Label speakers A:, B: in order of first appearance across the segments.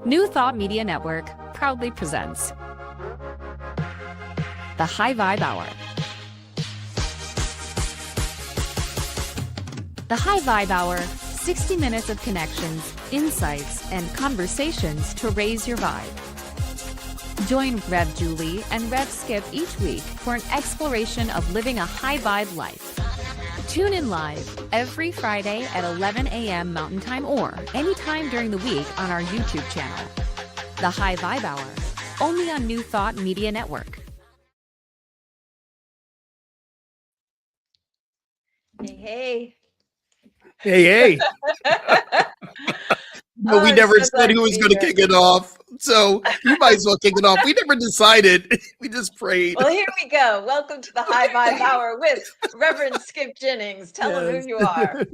A: New Thought Media Network proudly presents the High Vibe Hour. The High Vibe Hour, 60 minutes of connections, insights, and conversations to raise your vibe. Join Rev Julie and Rev Skip each week for an exploration of living a high vibe life. Tune in live every Friday at 11 a.m. Mountain Time or anytime during the week on our YouTube channel. The High Vibe Hour, only on New Thought Media Network.
B: Hey.
C: Hey. No, we never said who was going to kick it off. So you might as well kick it off. We never decided. We just prayed.
B: Well, here we go. Welcome to the High Vibe Hour with Reverend Skip Jennings. Tell them who you are.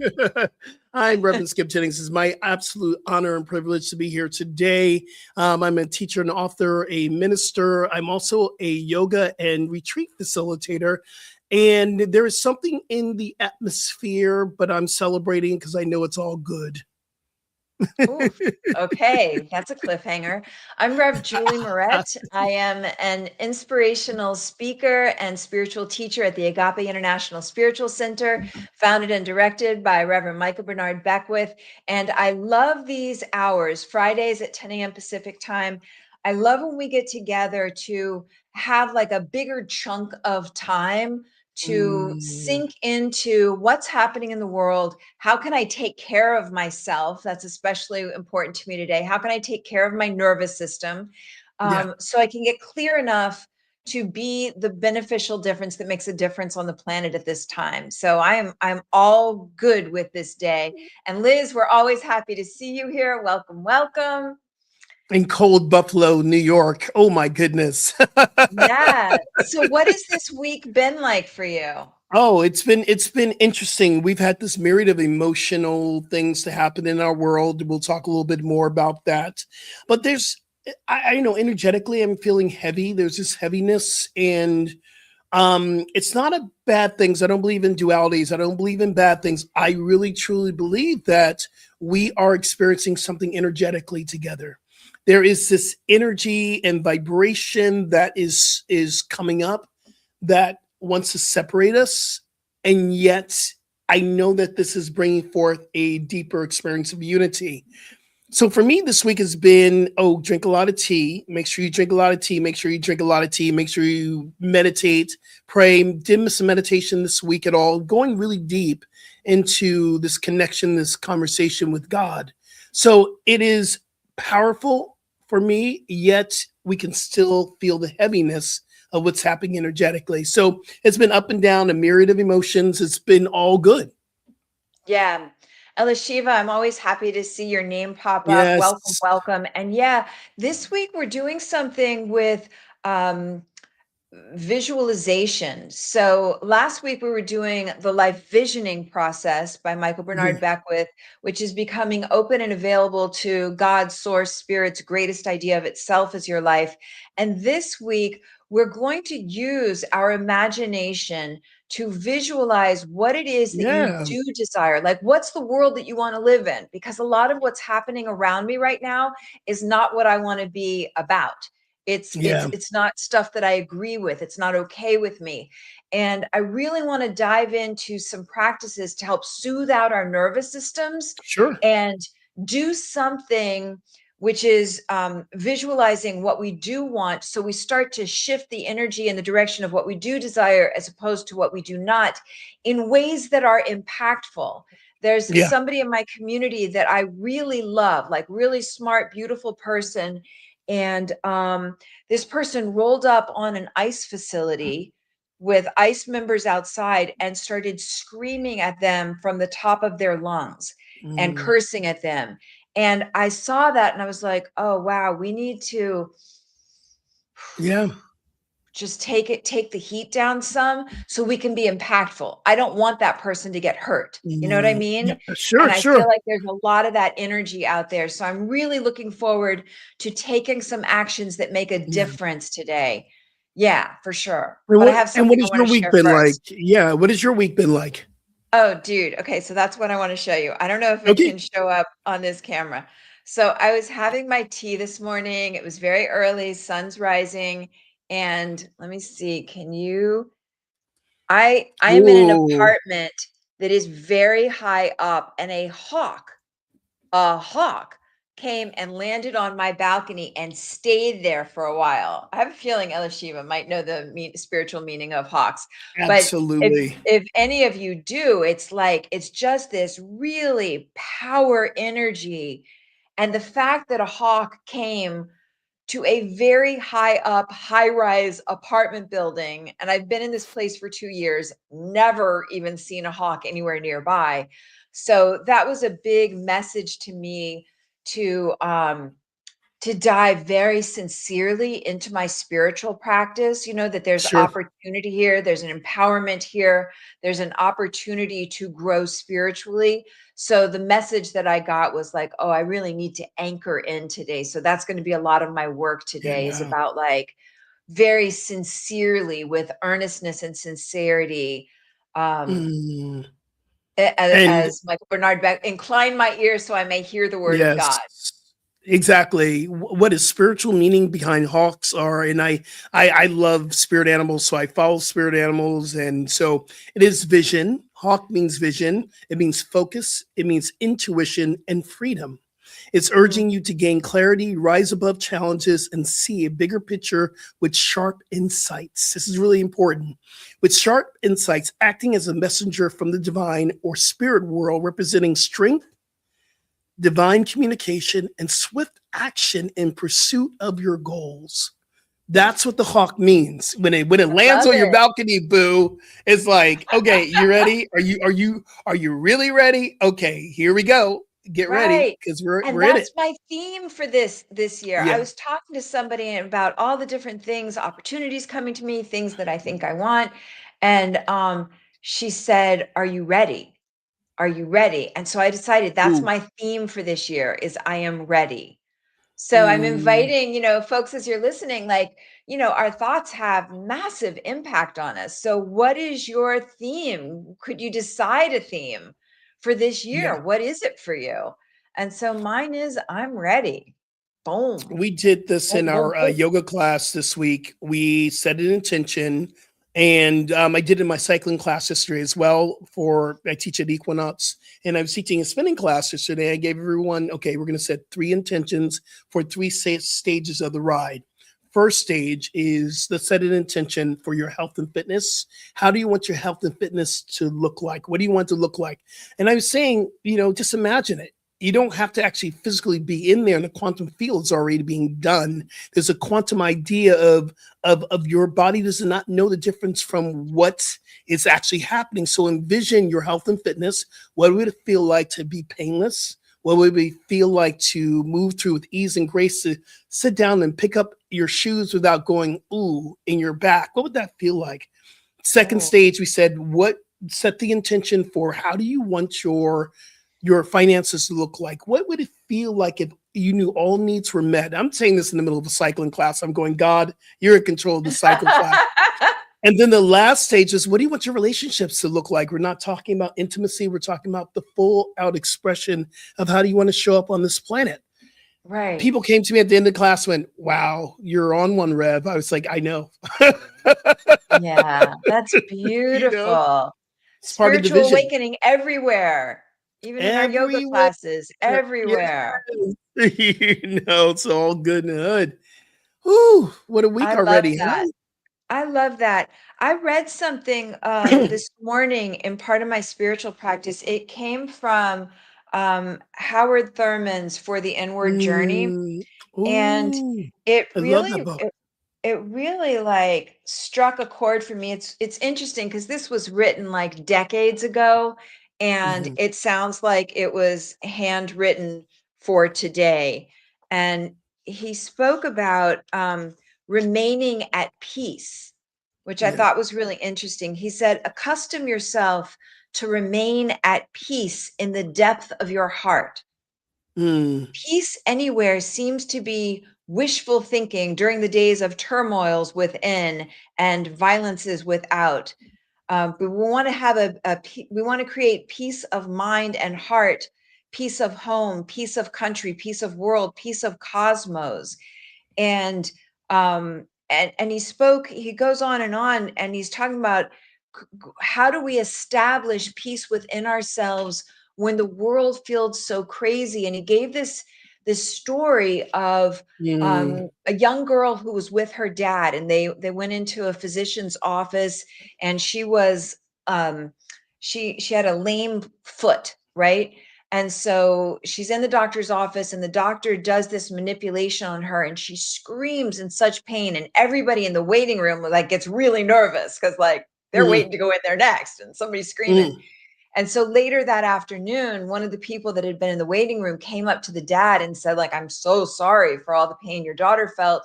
C: I'm Reverend Skip Jennings. It's my absolute honor and privilege to be here today. I'm a teacher and author, a minister. I'm also a yoga and retreat facilitator. And there is something in the atmosphere, but I'm celebrating because I know it's all good.
B: Ooh, okay, that's a cliffhanger. I'm Rev Julie Moret. I am an inspirational speaker and spiritual teacher at the Agape International Spiritual Center, founded and directed by Reverend Michael Bernard Beckwith. And I love these hours, Fridays at 10 a.m. Pacific time. I love when we get together to have like a bigger chunk of time to sink into what's happening in the world. How can I take care of myself? That's especially important to me today. How can I take care of my nervous system so I can get clear enough to be the beneficial difference that makes a difference on the planet at this time? So I'm all good with this day. And Liz, we're always happy to see you here. Welcome, welcome.
C: In cold Buffalo, New York. Oh my goodness.
B: Yeah. So what has this week been like for you?
C: Oh, it's been interesting. We've had this myriad of emotional things to happen in our world. We'll talk a little bit more about that. But I know energetically I'm feeling heavy. There's this heaviness, and it's not a bad things. I don't believe in dualities. I don't believe in bad things. I really truly believe that we are experiencing something energetically together. There is this energy and vibration that is coming up that wants to separate us. And yet I know that this is bringing forth a deeper experience of unity. So for me, this week has been, drink a lot of tea. Make sure you drink a lot of tea. Make sure you drink a lot of tea. Make sure you meditate, pray. Didn't miss a meditation this week at all. Going really deep into this connection, this conversation with God. So it is powerful for me, yet we can still feel the heaviness of what's happening energetically. So it's been up and down, a myriad of emotions. It's been all good.
B: Yeah. Elishiva, I'm always happy to see your name pop up.
C: Yes.
B: Welcome, welcome. And yeah, this week we're doing something with visualization. So last week we were doing the life visioning process by Michael Bernard Beckwith, which is becoming open and available to God, source, spirit's greatest idea of itself as your life. And this week we're going to use our imagination to visualize what it is that you do desire. Like, what's the world that you want to live in? Because a lot of what's happening around me right now is not what I want to be about. It's not stuff that I agree with. It's not okay with me. And I really want to dive into some practices to help soothe out our nervous systems.
C: Sure.
B: And do something which is visualizing what we do want. So we start to shift the energy in the direction of what we do desire as opposed to what we do not, in ways that are impactful. There's somebody in my community that I really love, like really smart, beautiful person. And this person rolled up on an ICE facility with ICE members outside and started screaming at them from the top of their lungs and cursing at them. And I saw that and I was like, oh, wow, we need to just take the heat down some so we can be impactful. I don't want that person to get hurt. You know what I mean?
C: Yeah, sure,
B: and I feel like there's a lot of that energy out there. So I'm really looking forward to taking some actions that make a difference today. Yeah, for sure.
C: What has your week been like? Yeah, what has your week been like?
B: Oh, dude. Okay, so that's what I want to show you. I don't know if it can show up on this camera. So So I was having my tea this morning. It was very early, sun's rising, and let me see. I am in an
C: Ooh,
B: apartment that is very high up, and a hawk came and landed on my balcony and stayed there for a while. I have a feeling Elisheva might know the spiritual meaning of hawks, but
C: absolutely.
B: if any of you do, it's like it's just this really power energy. And the fact that a hawk came to a very high up, high rise apartment building, and I've been in this place for 2 years, never even seen a hawk anywhere nearby. So that was a big message to me to dive very sincerely into my spiritual practice, that there's
C: Sure.
B: opportunity here, there's an empowerment here, there's an opportunity to grow spiritually. So the message that I got was like, oh, I really need to anchor in today. So that's going to be a lot of my work today, is
C: Yeah.
B: about like very sincerely, with earnestness and sincerity, um,
C: Mm. And
B: as Michael Bernard Beck, incline my ears so I may hear the word of God.
C: yes, exactly. What is spiritual meaning behind hawks are, and I love spirit animals, so I follow spirit animals, and so it is vision. Hawk means vision. It means focus. It means intuition and freedom. It's
B: Mhm.
C: urging you to gain clarity, rise above challenges, and see a bigger picture with sharp insights. This is really important. With sharp insights, acting as a messenger from the divine or spirit world, representing strength, divine communication, and swift action in pursuit of your goals. That's what the hawk means. When it
B: I
C: lands
B: love
C: on your
B: it.
C: balcony, boo, it's like, okay, you ready? Are you really ready? Okay, here we go. Get ready
B: Right.
C: because we're
B: And
C: we're in it.
B: that's my theme for this year. I
C: Yeah.
B: was talking to somebody about all the different things, opportunities coming to me, things that I think I want. And she said, "Are you ready? Are you ready?" And so I decided that's
C: Ooh.
B: my theme for this year, is I am ready. So I'm
C: Mm,
B: inviting, folks, as you're listening, like, our thoughts have massive impact on us. So what is your theme? Could you decide a theme for this
C: yeah.
B: year? What is it for you? And so mine is I'm ready. Boom.
C: We did this
B: Boom,
C: in
B: boom,
C: our
B: boom.
C: yoga class this week. We set an intention, and I did it in my cycling class yesterday as well. For I teach at Equinox, and I was teaching a spinning class yesterday. I gave everyone, okay, we're going to set 3 intentions for 3 stages of the ride. First stage is the set an intention for your health and fitness. How do you want your health and fitness to look like? What do you want to look like? And I was saying, just imagine it. You don't have to actually physically be in there, and the quantum field is already being done. There's a quantum idea of your body does not know the difference from what is actually happening. So envision your health and fitness. What would it feel like to be painless? What would it feel like to move through with ease and grace, to sit down and pick up your shoes without going ooh in your back? What would that feel like? Second
B: Oh,
C: stage, we said, what set the intention for how do you want your finances to look like? What would it feel like if you knew all needs were met? I'm saying this in the middle of a cycling class. I'm going, God, you're in control of the cycle class. And then the last stage is, what do you want your relationships to look like? We're not talking about intimacy. We're talking about the full out expression of how do you want to show up on this planet.
B: right.
C: People came to me at the end of the class, went, wow, you're on one, Rev. I was like, I know.
B: Yeah, that's
C: you know,
B: beautiful.
C: it's part of the
B: Spiritual
C: vision.
B: awakening everywhere, even in our yoga
C: Everywhere.
B: classes,
C: Yes.
B: everywhere.
C: It's all good and good. Whew, what a week
B: I love
C: already,
B: that.
C: huh?
B: I love that. I read something this morning in part of my spiritual practice. It came from Howard Thurman's For the Inward Journey,
C: Mm,
B: and
C: ooh,
B: it
C: I love
B: really
C: that book.
B: it really like struck a chord for me. It's interesting because this was written like decades ago, and
C: Mhm,
B: it sounds like it was handwritten for today. And he spoke about remaining at peace, which I
C: yeah.
B: thought was really interesting. He said, accustom yourself to remain at peace in the depth of your heart.
C: Mm,
B: Peace anywhere seems to be wishful thinking during the days of turmoils within and violences without. But we want to have we want to create peace of mind and heart peace of home, peace of country, peace of world, peace of cosmos. And he goes on, and he's talking about how do we establish peace within ourselves when the world feels so crazy. And he gave this story of a young girl who was with her dad, and they went into a physician's office, and she was she had a lame foot, right? And so she's in the doctor's office, and the doctor does this manipulation on her, and she screams in such pain, and everybody in the waiting room like gets really nervous because like they're waiting to go in there next, and somebody's screaming. And so later that afternoon, one of the people that had been in the waiting room came up to the dad and said, like, I'm so sorry for all the pain your daughter felt.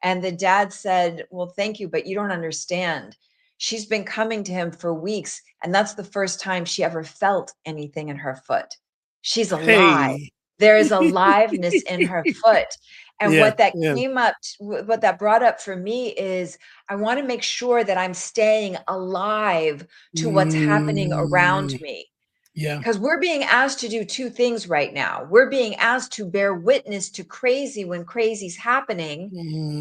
B: And the dad said, well, thank you, but you don't understand. She's been coming to him for weeks, and that's the first time she ever felt anything in her foot. She's alive.
C: Hey.
B: There is aliveness in her foot. And what that what that brought up for me is I want to make sure that I'm staying alive to what's happening around me.
C: Yeah.
B: Because we're being asked to do two things right now. We're being asked to bear witness to crazy when crazy's happening.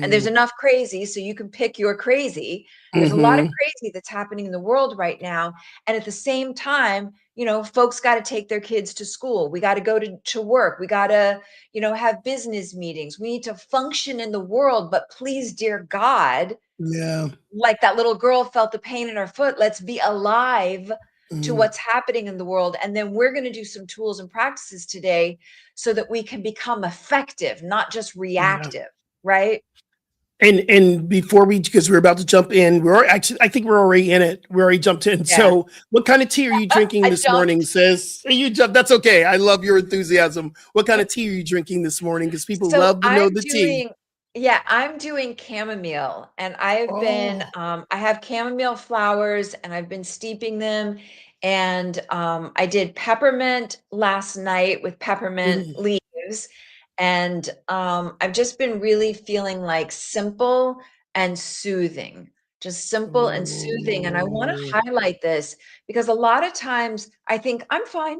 B: And there's enough crazy, so you can pick your crazy. There's a lot of crazy that's happening in the world right now. And at the same time, you know, folks got to take their kids to school. We got to go to work. We got to, you know, have business meetings. We need to function in the world. But please, dear God, like that little girl felt the pain in her foot. Let's be alive to what's happening in the world. And then we're going to do some tools and practices today so that we can become effective, not just reactive, right?
C: And before because we're about to jump in, I think we're already in it. We already jumped in. Yeah. So what kind of tea are you drinking this morning, sis? You jumped. That's okay. I love your enthusiasm. What kind of tea are you drinking this morning? Because people love to know the tea.
B: Yeah, I'm doing chamomile, and I've been, I have chamomile flowers, and I've been steeping them. And I did peppermint last night with peppermint leaves. And I've just been really feeling like simple and soothing, just simple and soothing. And I want to highlight this because a lot of times I think I'm fine.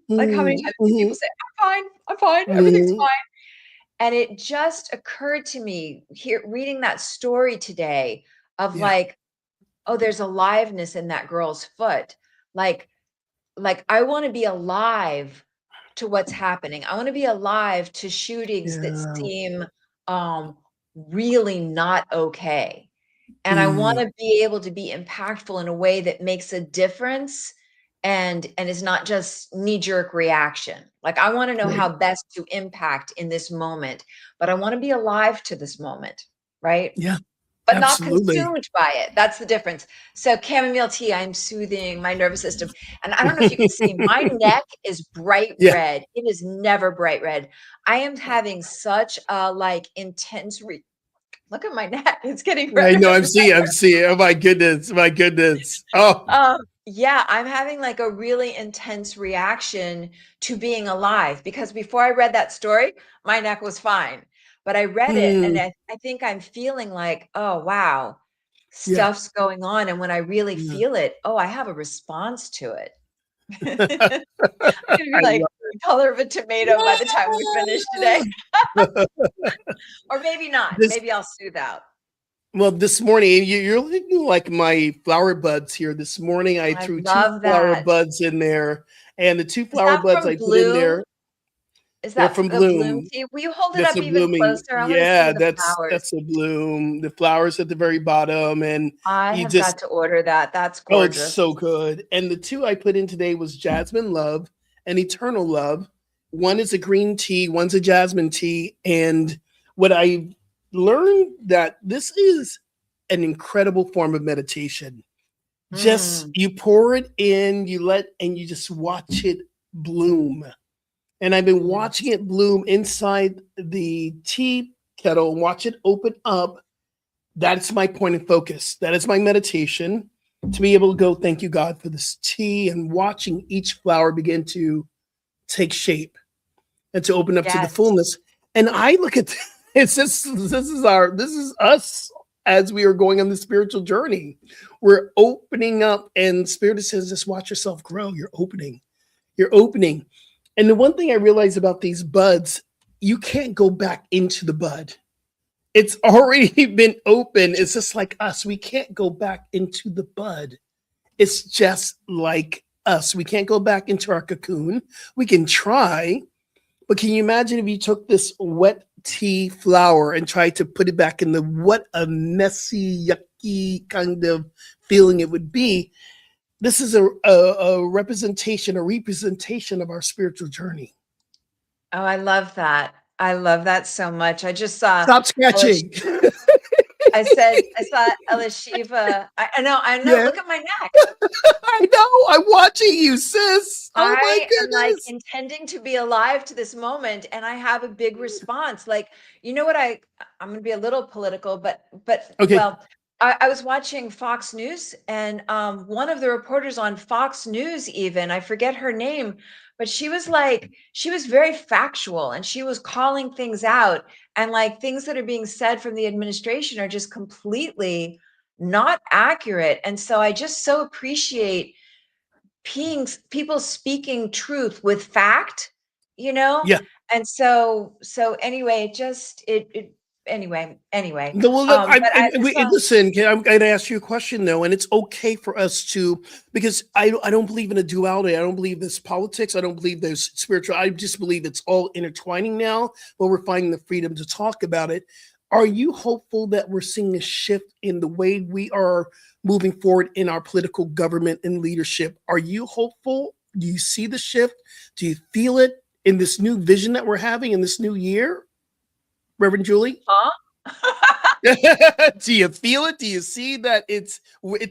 B: Like how many times do people say, I'm fine, everything's fine. And it just occurred to me here reading that story today of like, oh, there's aliveness in that girl's foot. Like I want to be alive to what's happening. I want to be alive to shootings that seem really not okay. And I want to be able to be impactful in a way that makes a difference and is not just knee-jerk reaction. Like I want to know how best to impact in this moment, but I want to be alive to this moment, right?
C: Yeah.
B: But absolutely. Not consumed by it. That's the difference. So chamomile tea, I'm soothing my nervous system. And I don't know if you can see, my neck is bright red. It is never bright red. I am having such a like intense look at my neck. It's getting red.
C: I know. I'm seeing. Oh my goodness. Oh.
B: Yeah, I'm having like a really intense reaction to being alive because before I read that story, my neck was fine. But I read it and I think I'm feeling like, oh, wow, stuff's going on. And when I really feel it, oh, I have a response to it. I'm gonna be like the color of a tomato by the time we finish today. Or maybe not. Maybe I'll soothe out.
C: Well, this morning, you're looking like my flower buds here. This morning, I threw 2 flower buds in there. And the 2 flower buds I put in there.
B: Is that from Bloom tea? Will you hold it up even closer? I want to see the flowers.
C: That's a Bloom. The flowers at the very bottom, and
B: I have got to order that. That's gorgeous.
C: Oh, it's so good. And the 2 I put in today was Jasmine Love and Eternal Love. One is a green tea, one's a jasmine tea. And what I learned that this is an incredible form of meditation. Just you pour it in, and you just watch it bloom. And I've been watching it bloom inside the tea kettle, watch it open up. That's my point of focus. That is my meditation, to be able to go, thank you, God, for this tea, and watching each flower begin to take shape and to open up to the fullness. And I look at this is us as we are going on the spiritual journey. We're opening up, and Spirit says, just watch yourself grow. You're opening. And the one thing I realize about these buds, you can't go back into the bud. It's already been open. It's just like us. We can't go back into the bud. It's just like us. We can't go back into our cocoon. We can try, but can you imagine if you took this wet tea flower and tried to put it back in the, what a messy, yucky kind of feeling it would be. This is a representation of our spiritual journey.
B: Oh, I love that. I love that so much. I just saw
C: Stop scratching.
B: I saw Elishiva. I know,
C: Yeah.
B: look at my neck.
C: I know. I'm watching you, sis. Oh my
B: I am like
C: goodness.
B: intending to be alive to this moment, and I have a big response. Like, you know what? I'm going to be a little political, but
C: Okay.
B: well, I was watching Fox News, and one of the reporters on Fox News, even I forget her name, but she was very factual, and she was calling things out, and like things that are being said from the administration are just completely not accurate. And so I just so appreciate people speaking truth with fact, you know?
C: Yeah.
B: And so anyway, just it anyway.
C: No, well, look,
B: But I saw
C: listen. I'm going to ask you a question though, and it's okay for us to, because I don't believe in a duality. I don't believe there's politics. I don't believe there's spiritual. I just believe it's all intertwining now, but we're finding the freedom to talk about it. Are you hopeful that we're seeing a shift in the way we are moving forward in our political government and leadership? Are you hopeful? Do you see the shift? Do you feel it in this new vision that we're having in this new year, Reverend Julie?
B: huh?
C: Do you feel it? Do you see that it's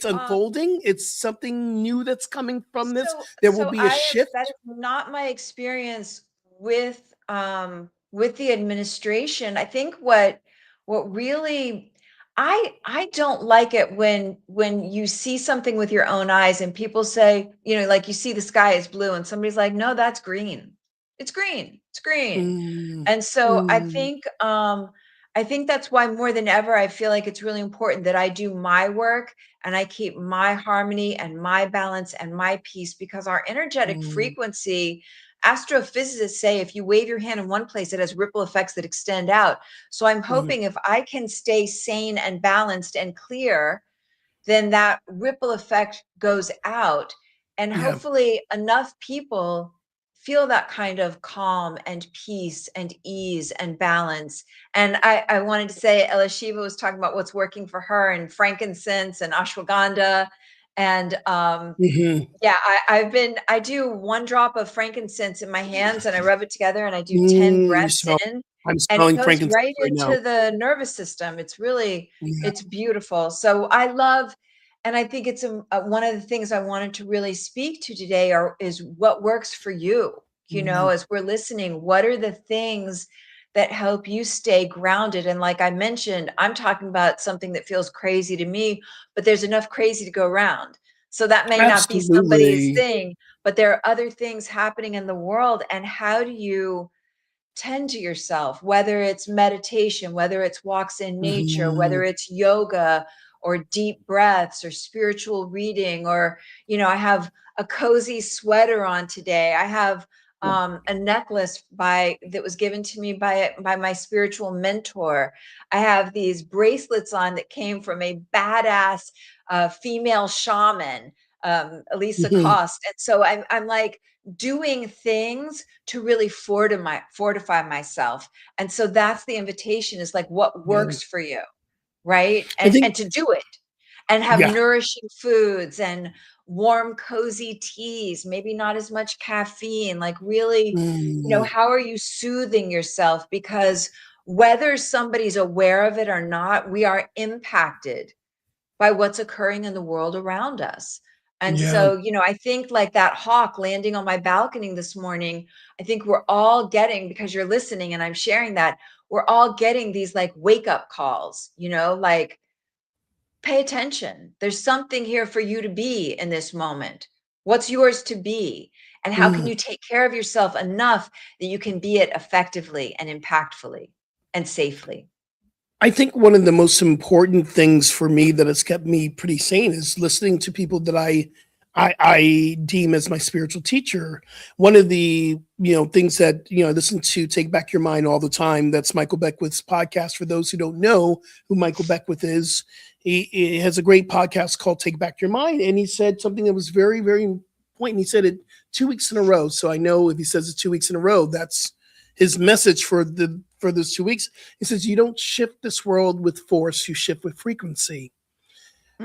C: unfolding? It's something new that's coming from this. There will be a shift.
B: That is not my experience with the administration. I think what really I don't like it when you see something with your own eyes and people say, you know, like you see the sky is blue and somebody's like, no, that's green. It's green. It's green.
C: Mm,
B: And so
C: mm,
B: I think that's why more than ever, I feel like it's really important that I do my work and I keep my harmony and my balance and my peace, because our energetic
C: mm,
B: frequency, astrophysicists say if you wave your hand in one place, it has ripple effects that extend out. So I'm
C: mm.
B: hoping if I can stay sane and balanced and clear, then that ripple effect goes out. And
C: Yeah.
B: hopefully enough people feel that kind of calm and peace and ease and balance. And I wanted to say, Elishiva was talking about what's working for her, and frankincense and ashwagandha. And
C: Mhm.
B: yeah, I do 1 drop of frankincense in my hands and I rub it together and I do 10
C: Mm,
B: breaths in,
C: I'm
B: and it
C: smelling
B: goes
C: frankincense
B: right
C: right now.
B: into the nervous system. It's really,
C: Yeah.
B: it's beautiful. So I love, and I think it's one of the things I wanted to really speak to today is what works for you. You know,
C: Mhm.
B: as we're listening, what are the things that help you stay grounded? And like I mentioned, I'm talking about something that feels crazy to me, but there's enough crazy to go around. So that may not be somebody's
C: Absolutely.
B: thing, but there are other things happening in the world. And how do you tend to yourself, whether it's meditation, whether it's walks in nature, whether
C: Mhm.
B: it's yoga or deep breaths or spiritual reading, or, you know, I have a cozy sweater on today. I have a necklace that was given to me by my spiritual mentor. I have these bracelets on that came from a badass female shaman, Elisa
C: Mhm.
B: Cost. And so I'm like doing things to really fortify myself. And so that's the invitation, is like what
C: Yeah.
B: works for you, right?
C: I
B: And
C: think
B: to do it and have
C: yeah.
B: nourishing foods and warm, cozy teas, maybe not as much caffeine, like really, you know,
C: Mm,
B: how are you soothing yourself? Because whether somebody's aware of it or not, we are impacted by what's occurring in the world around us. And
C: yeah.
B: so, you know, I think like that hawk landing on my balcony this morning, I think we're all getting, because you're listening and I'm sharing that, we're all getting these like wake up calls, you know, like pay attention. There's something here for you to be in this moment. What's yours to be? And how can
C: Mm.
B: you take care of yourself enough that you can be it effectively and impactfully and safely?
C: I think one of the most important things for me that has kept me pretty sane is listening to people that I I deem as my spiritual teacher. One of the things that I listen to Take Back Your Mind all the time. That's Michael Beckwith's podcast. For those who don't know who Michael Beckwith is, he has a great podcast called Take Back Your Mind, and he said something that was very, very important. He said it 2 weeks in a row. So I know if he says it 2 weeks in a row, that's his message for those 2 weeks. He says you don't shift this world with force, you shift with frequency.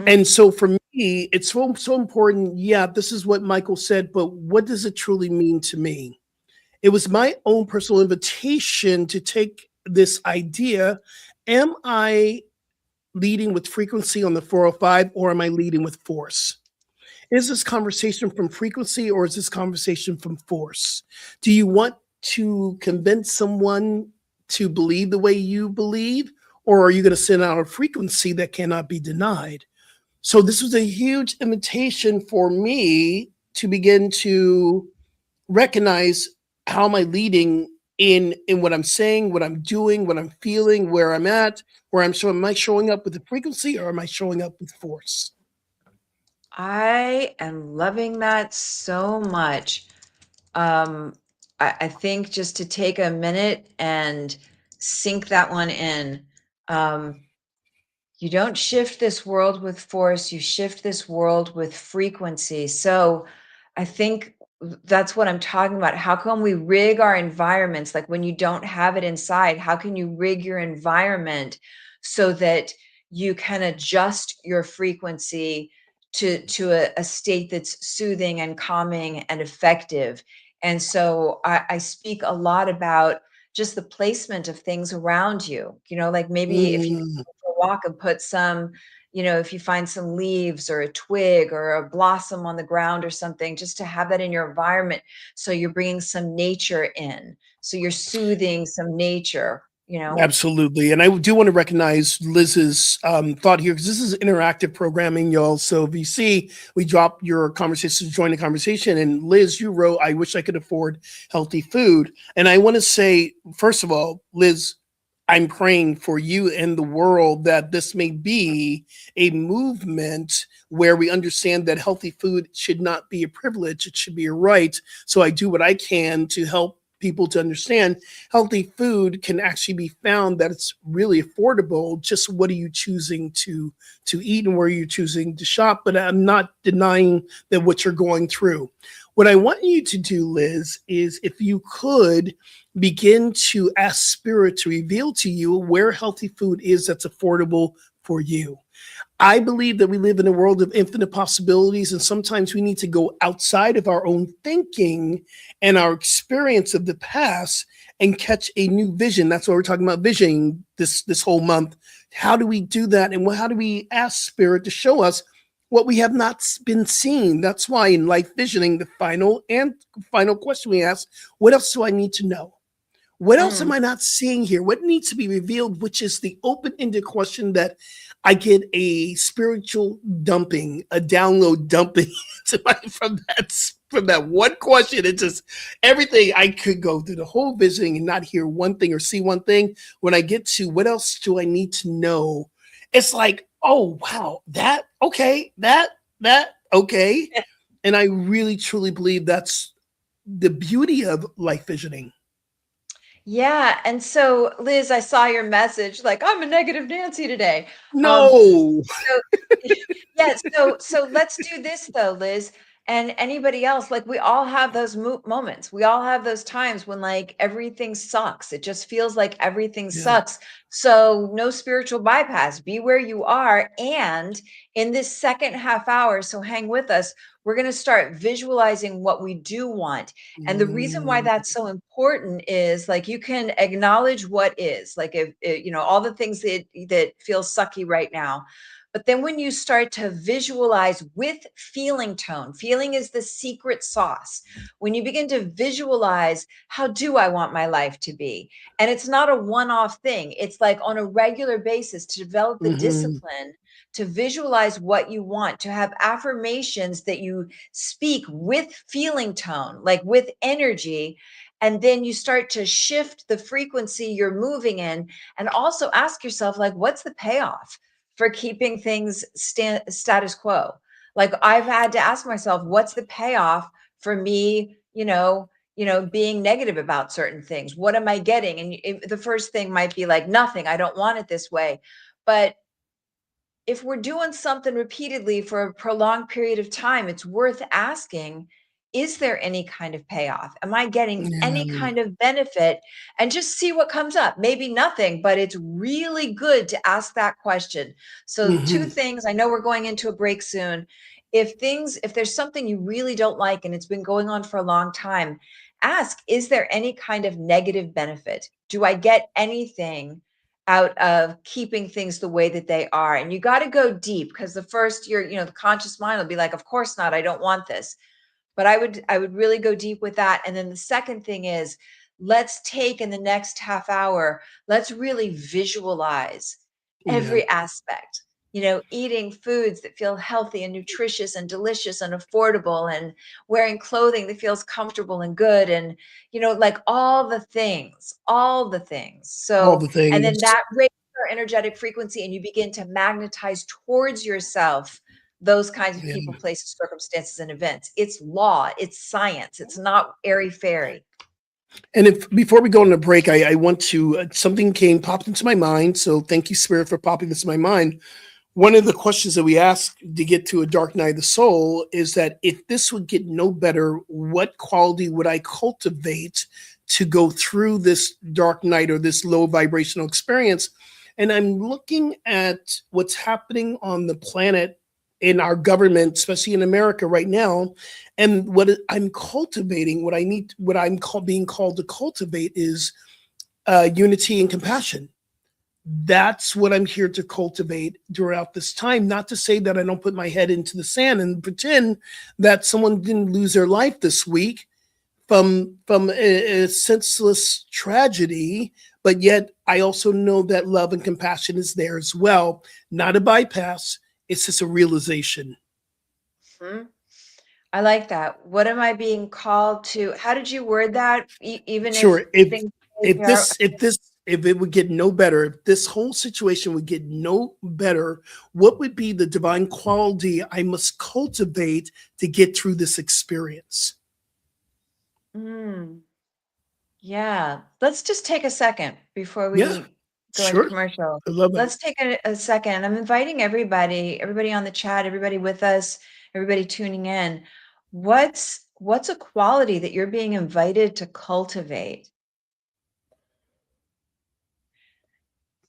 C: And so for me, it's so important. Yeah, this is what Michael said, but what does it truly mean to me? It was my own personal invitation to take this idea. Am I leading with frequency on the 405, or am I leading with force? Is this conversation from frequency, or is this conversation from force? Do you want to convince someone to believe the way you believe, or are you going to send out a frequency that cannot be denied? So this was a huge invitation for me to begin to recognize, how am I leading in what I'm saying, what I'm doing, what I'm feeling, where I'm at, where I'm showing. Am I showing up with the frequency, or am I showing up with force?
B: I am loving that so much. I think just to take a minute and sink that one in. You don't shift this world with force, you shift this world with frequency. So I think that's what I'm talking about. How can we rig our environments? Like when you don't have it inside, how can you rig your environment so that you can adjust your frequency to a state that's soothing and calming and effective? And so I speak a lot about just the placement of things around you. Like maybe if you
C: Mm,
B: for a walk and put some, if you find some leaves or a twig or a blossom on the ground or something, just to have that in your environment. So you're bringing some nature in. So you're soothing some nature.
C: absolutely. And I do want to recognize Liz's thought here, because this is interactive programming, y'all. So if you see, we drop your conversation, join the conversation. And Liz, you wrote, I wish I could afford healthy food. And I want to say, first of all, Liz, I'm praying for you and the world that this may be a movement where we understand that healthy food should not be a privilege, it should be a right. So I do what I can to help people to understand healthy food can actually be found, that it's really affordable. Just what are you choosing to eat, and where you're choosing to shop? But I'm not denying that what you're going through. What I want you to do, Liz, is if you could begin to ask spirit to reveal to you where healthy food is that's affordable for you. I believe that we live in a world of infinite possibilities, and sometimes we need to go outside of our own thinking and our experience of the past and catch a new vision. That's why we're talking about visioning this whole month. How do we do that, and how do we ask spirit to show us what we have not been seen? That's why in life visioning, the final question we ask: what else do I need to know? What else am I not seeing here? What needs to be revealed? Which is the open-ended question that I get a spiritual dumping, a download dumping from that one question. It's just everything. I could go through the whole visiting and not hear one thing or see one thing. When I get to what else do I need to know, it's like, oh wow, that okay, that okay. And I really truly believe that's the beauty of life visioning.
B: Yeah. And so, Liz, I saw your message, like, I'm a negative Nancy today.
C: No.
B: So yeah, so let's do this though, Liz, and anybody else. Like we all have those moments. We all have those times when like everything sucks. It just feels like everything
C: Yeah.
B: sucks. So no spiritual bypass. Be where you are. And in this second half hour, so hang with us. We're going to start visualizing what we do want. And the reason why
C: Mm,
B: that's so important is like you can acknowledge what is, like if all the things that feel sucky right now. But then when you start to visualize with feeling tone, feeling is the secret sauce. When you begin to visualize, how do I want my life to be? And it's not a one off thing, it's like on a regular basis to develop the
C: mhm.
B: discipline to visualize what you want, to have affirmations that you speak with feeling tone, like with energy. And then you start to shift the frequency you're moving in, and also ask yourself, like, what's the payoff for keeping things status quo? Like I've had to ask myself, what's the payoff for me, being negative about certain things? What am I getting? And the first thing might be like, nothing, I don't want it this way. But if we're doing something repeatedly for a prolonged period of time, it's worth asking, is there any kind of payoff? Am I getting any
C: Yeah.
B: kind of benefit? And just see what comes up. Maybe nothing, but it's really good to ask that question. So, two
C: Mhm.
B: things. I know we're going into a break soon. If there's something you really don't like and it's been going on for a long time, ask, is there any kind of negative benefit? Do I get anything out of keeping things the way that they are? And you got to go deep, because the first the conscious mind will be like, of course not, I don't want this. But I would really go deep with that. And then the second thing is, let's take in the next half hour, let's really visualize
C: Yeah.
B: every aspect. Eating foods that feel healthy and nutritious and delicious and affordable, and wearing clothing that feels comfortable and good, and like all the things, all the things.
C: All
B: So,
C: the
B: and then
C: things.
B: that raises our energetic frequency, and you begin to magnetize towards yourself those kinds of
C: Yeah.
B: people, places, circumstances, and events. It's law, it's science, it's not airy fairy.
C: And if before we go on a break, I want to something popped into my mind. So thank you, Spirit, for popping this in my mind. One of the questions that we ask to get to a dark night of the soul is that if this would get no better, what quality would I cultivate to go through this dark night or this low vibrational experience? And I'm looking at what's happening on the planet, in our government, especially in America right now. And I'm cultivating, what being called to cultivate is unity and compassion. That's what I'm here to cultivate throughout this time. Not to say that I don't put my head into the sand and pretend that someone didn't lose their life this week from a senseless tragedy, but yet I also know that love and compassion is there as well. Not a bypass, it's just a realization.
B: Hmm. I like that. What am I being called to? How did you word that? Even if
C: Sure. If
B: things
C: if
B: are,
C: this if this if it would get no better, if this whole situation would get no better, what would be the divine quality I must cultivate to get through this experience?
B: mm, yeah, let's just take a second before
C: Yeah,
B: we go into
C: sure.
B: commercial.
C: I love it.
B: Let's take a second. I'm inviting everybody on the chat, everybody with us, everybody tuning in. What's a quality that you're being invited to cultivate?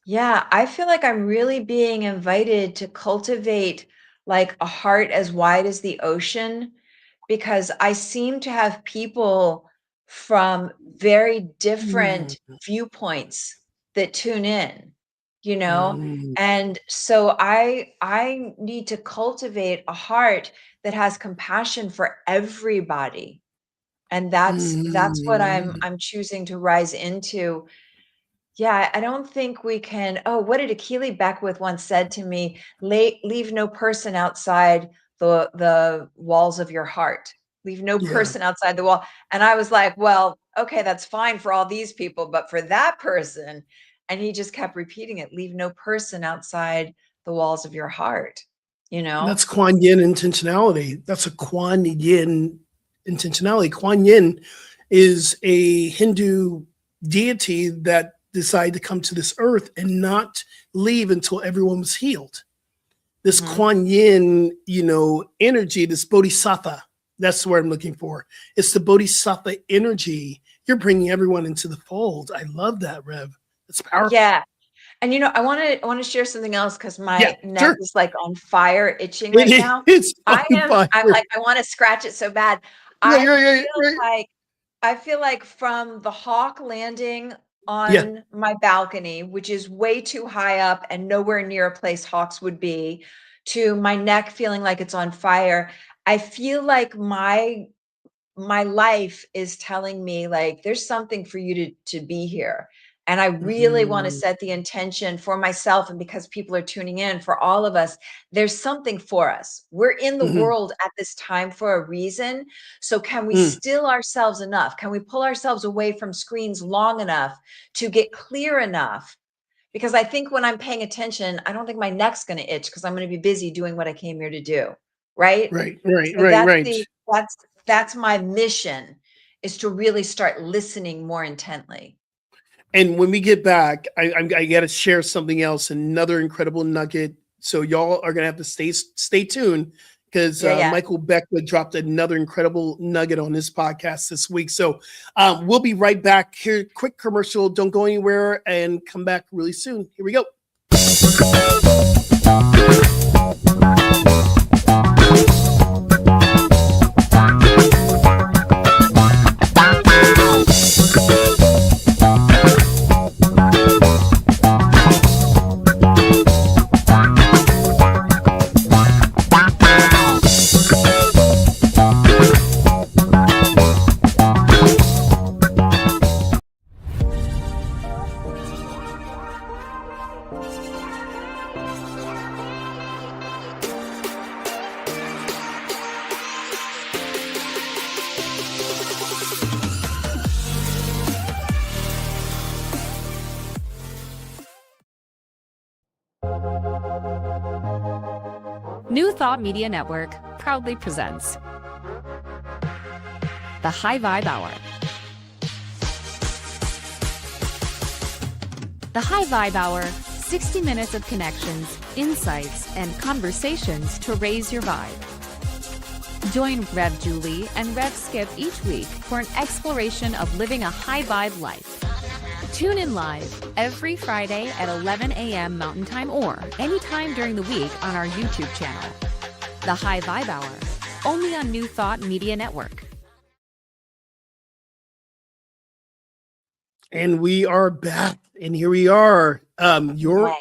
B: Yeah, I feel like I'm really being invited to cultivate like a heart as wide as the ocean, because I seem to have people from very
C: Mm,
B: different viewpoints that tune in, you know?
C: mm,
B: And so I need to cultivate a heart that has compassion for everybody. And that's what
C: mm.
B: I'm choosing to rise into. Yeah, I don't think we can. Oh, what did Akili Beckwith once said to me? Leave no person outside the walls of your heart. Leave no
C: Yeah,
B: person outside the wall. And I was like, well, okay, that's fine for all these people, but for that person, and he just kept repeating it, leave no person outside the walls of your heart, you know?
C: that's Kuan Yin intentionality. That's a Kuan Yin intentionality. Kuan Yin is a Hindu deity that decided to come to this earth and not leave until everyone was healed. This
B: Hmm.
C: Kuan Yin, energy, this bodhisattva, that's the word I'm looking for. It's the bodhisattva energy. You're bringing everyone into the fold. I love that, Rev. It's powerful.
B: Yeah. And I want to share something else, because
C: Yeah,
B: my neck
C: sure.
B: is like on fire, itching right
C: It
B: now.
C: is on fire.
B: I'm like, I want to scratch it so bad.
C: Right,
B: I
C: right,
B: feel
C: right, right.
B: like I feel like from the hawk landing
C: Yeah.
B: on my balcony, which is way too high up and nowhere near a place hawks would be, to my neck feeling like it's on fire. I feel like my life is telling me like there's something for you to be here. And I really want to
C: Mhm.
B: set the intention for myself, and because people are tuning in, for all of us, there's something for us. We're in the
C: Mhm.
B: world at this time for a reason. So can we
C: Mm.
B: still ourselves enough? Can we pull ourselves away from screens long enough to get clear enough? Because I think when I'm paying attention, I don't think my neck's going to itch, because I'm going to be busy doing what I came here to do. right?
C: Right, right,
B: So
C: right, right.
B: that's my mission, is to really start listening more intently.
C: And when we get back, I got to share something else, another incredible nugget. So y'all are gonna have to stay tuned because
B: Yeah, yeah.
C: Michael Beckwith dropped another incredible nugget on this podcast this week. So we'll be right back here. Quick commercial. Don't go anywhere, and come back really soon. Here we go.
A: New Thought Media Network proudly presents the High Vibe Hour. The High Vibe Hour, 60 minutes of connections, insights, and conversations to raise your vibe. Join Rev Julie and Rev Skip each week for an exploration of living a high vibe life. Tune in live every Friday at 11 a.m. Mountain Time or anytime during the week on our YouTube channel. The High Vibe Hour, only on New Thought Media Network.
C: And we are back, and here we are. You're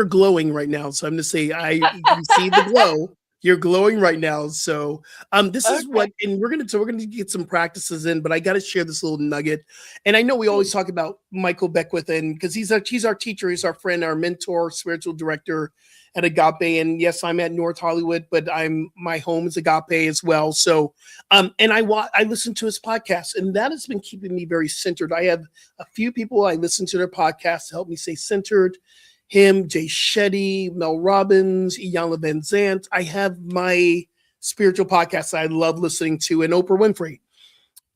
C: glowing right now. So I'm gonna say you see the glow. You're glowing right now. So this is what, and we're gonna get some practices in, but I gotta share this little nugget. And I know we always talk about Michael Beckwith, and because he's our teacher, he's our friend, our mentor, spiritual director at Agape. And yes, I'm at North Hollywood, but my home is Agape as well. So and I listen to his podcast, and that has been keeping me very centered. I have a few people I listen to their podcasts to help me stay centered. Him, Jay Shetty, Mel Robbins, Iyanla Van Zant. I have my spiritual podcasts I love listening to, and Oprah Winfrey.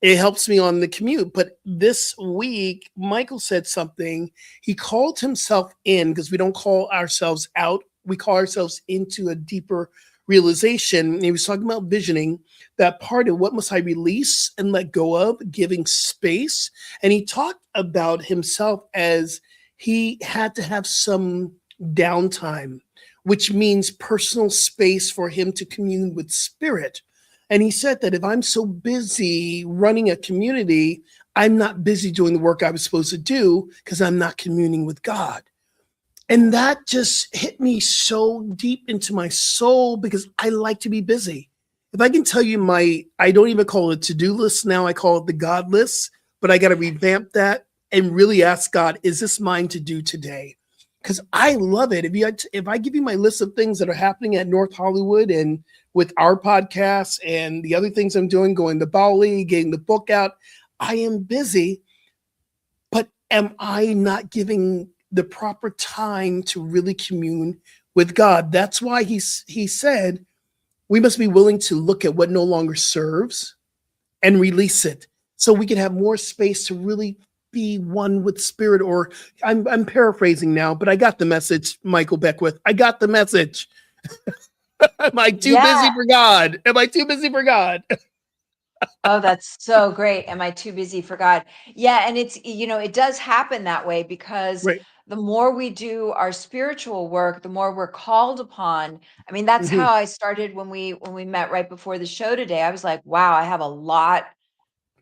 C: It helps me on the commute. But this week, Michael said something. He called himself in, because we don't call ourselves out. We call ourselves into a deeper realization. And he was talking about visioning, that part of what must I release and let go of, giving space. And he talked about himself as he had to have some downtime, which means personal space for him to commune with spirit. And he said that if I'm so busy running a community, I'm not busy doing the work I was supposed to do because I'm not communing with God. And that just hit me so deep into my soul, because I like to be busy. If I can tell you I don't even call it a to-do list now, I call it the God list, but I got to revamp that and really ask God, is this mine to do today? Because I love it. If I give you my list of things that are happening at North Hollywood and with our podcast and the other things I'm doing, going to Bali, getting the book out, I am busy, but am I not giving the proper time to really commune with God? That's why he said we must be willing to look at what no longer serves and release it, so we can have more space to really be one with spirit. Or I'm paraphrasing now, but I got the message, Michael Beckwith. I got the message. Am I too busy for God? Am I too busy for God?
B: Oh, that's so great. Am I too busy for God? Yeah, and it does happen that way, because
C: Right.
B: the more we do our spiritual work, the more we're called upon. I mean, that's
C: Mhm.
B: how I started when we met right before the show today. I was like, wow, I have a lot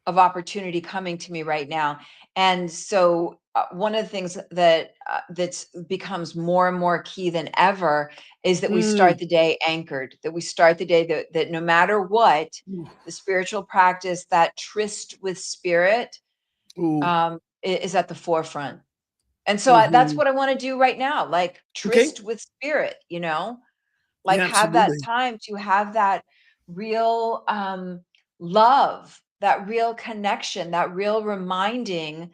B: of opportunity coming to me right now. And so one of the things that's becomes more and more key than ever is that we start
C: Mm.
B: the day anchored, that we start the day that no matter what,
C: Ooh.
B: the spiritual practice, that tryst with spirit,
C: Ooh.
B: is at the forefront. And so that's
C: Mhm.
B: what I want to do right now, like
C: Okay.
B: tryst with spirit, like
C: Yeah,
B: have that
C: absolutely.
B: time to have that real love, that real connection, that real reminding,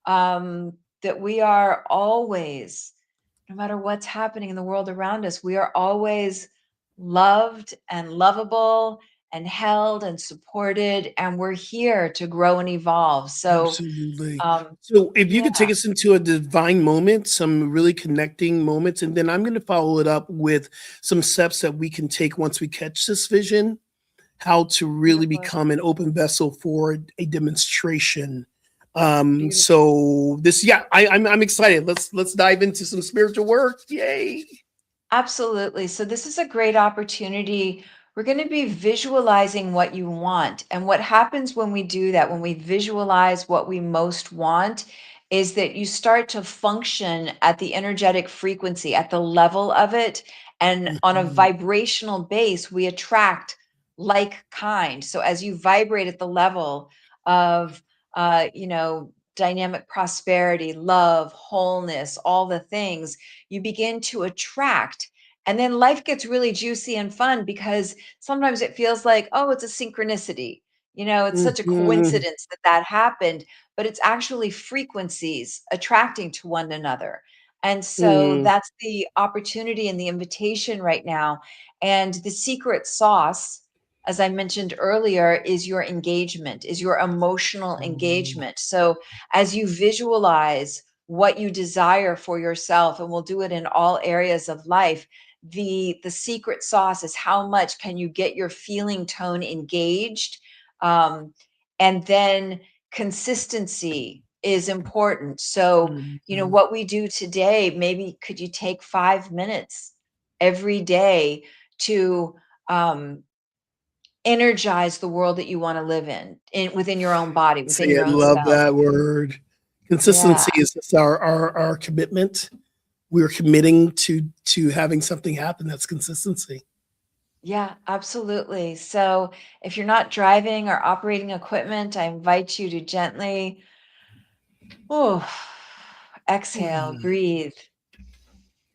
B: that we are always, no matter what's happening in the world around us, we are always loved and lovable and held and supported, and we're here to grow and evolve. So,
C: Absolutely.
B: um,
C: So if you
B: yeah,
C: could take us into a divine moment, some really connecting moments, and then I'm going to follow it up with some steps that we can take once we catch this vision, how to really
B: beautiful,
C: become an open vessel for a demonstration.
B: beautiful.
C: So this, yeah, I'm excited. Let's dive into some spiritual work. Yay.
B: Absolutely. So this is a great opportunity. We're going to be visualizing what you want. And what happens when we do that, when we visualize what we most want, is that you start to function at the energetic frequency, at the level of it. And on a
C: Mhm.
B: vibrational base, we attract like kind. So as you vibrate at the level of, dynamic prosperity, love, wholeness, all the things, you begin to attract. And then life gets really juicy and fun because sometimes it feels like, oh, it's a synchronicity. It's such a
C: Mhm.
B: coincidence that that happened, but it's actually frequencies attracting to one another. And so
C: Mm.
B: that's the opportunity and the invitation right now. And the secret sauce, as I mentioned earlier, is your engagement, is your emotional
C: Mm.
B: engagement. So as you visualize what you desire for yourself, and we'll do it in all areas of life, the secret sauce is how much can you get your feeling tone engaged. And then consistency is important. So
C: Mhm.
B: what we do today, maybe could you take 5 minutes every day to um, energize the world that you want to live in within your own body, within
C: See, I
B: your own
C: love
B: self.
C: that word.
B: Yeah.
C: Consistency is just our commitment. We're committing to having something happen. That's consistency.
B: Yeah, absolutely. So if you're not driving or operating equipment, I invite you to gently, oh, exhale,
C: Mm.
B: breathe.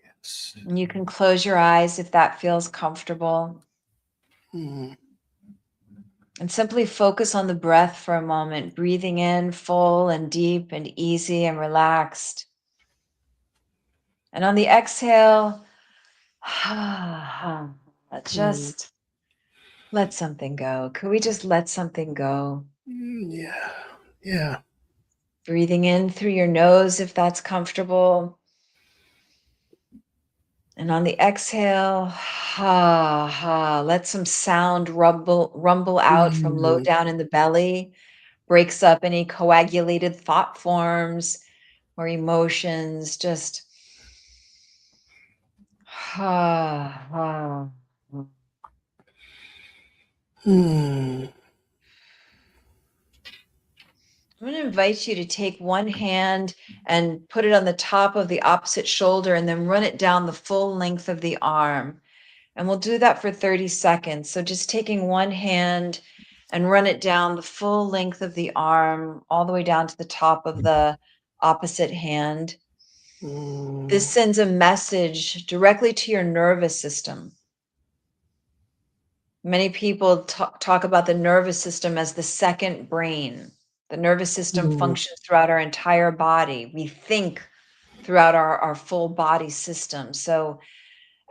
C: Yes.
B: And you can close your eyes if that feels comfortable.
C: Mm.
B: And simply focus on the breath for a moment, breathing in full and deep and easy and relaxed. And on the exhale,
C: Mm.
B: just let something go. Could we just let something go?
C: Yeah. Yeah.
B: Breathing in through your nose if that's comfortable. And on the exhale, let some sound rumble out from low
C: Mm.
B: down in the belly, breaks up any coagulated thought forms or emotions. Just ha ha.
C: Mm.
B: I'm going to invite you to take one hand and put it on the top of the opposite shoulder and then run it down the full length of the arm. And we'll do that for 30 seconds. So just taking one hand and run it down the full length of the arm, all the way down to the top of the opposite hand. This
C: Mm.
B: sends a message directly to your nervous system. Many people talk about the nervous system as the second brain. The nervous system
C: Mm.
B: functions throughout our entire body. We think throughout our full body system. So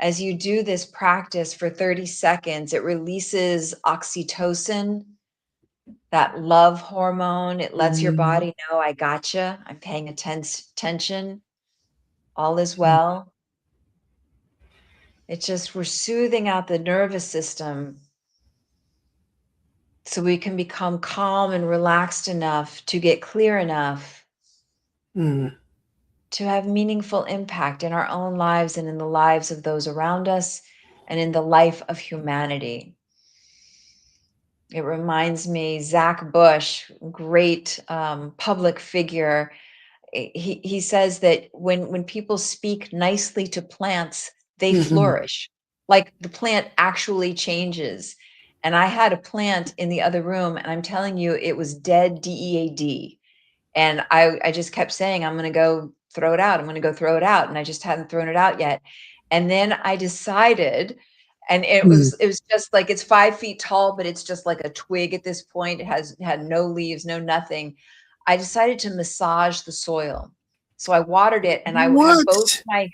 B: as you do this practice for 30 seconds, it releases oxytocin, that love hormone. It lets your
C: Mm.
B: body know, I gotcha. I'm paying attention. All is well. It's just, we're soothing out the nervous system so we can become calm and relaxed enough to get clear enough
C: Mm.
B: to have meaningful impact in our own lives and in the lives of those around us and in the life of humanity. It reminds me, Zach Bush, great public figure. He says that when people speak nicely to plants, they
C: Mhm.
B: flourish. Like the plant actually changes. And I had a plant in the other room, and I'm telling you, it was dead, DEAD. And I just kept saying, I'm going to go throw it out. I'm going to go throw it out. And I just hadn't thrown it out yet. And then I decided, and it
C: Mm.
B: was it was just like, it's 5 feet tall, but it's just like a twig at this point. It had no leaves, no nothing. I decided to massage the soil. So I watered it, and I had both
C: What?
B: my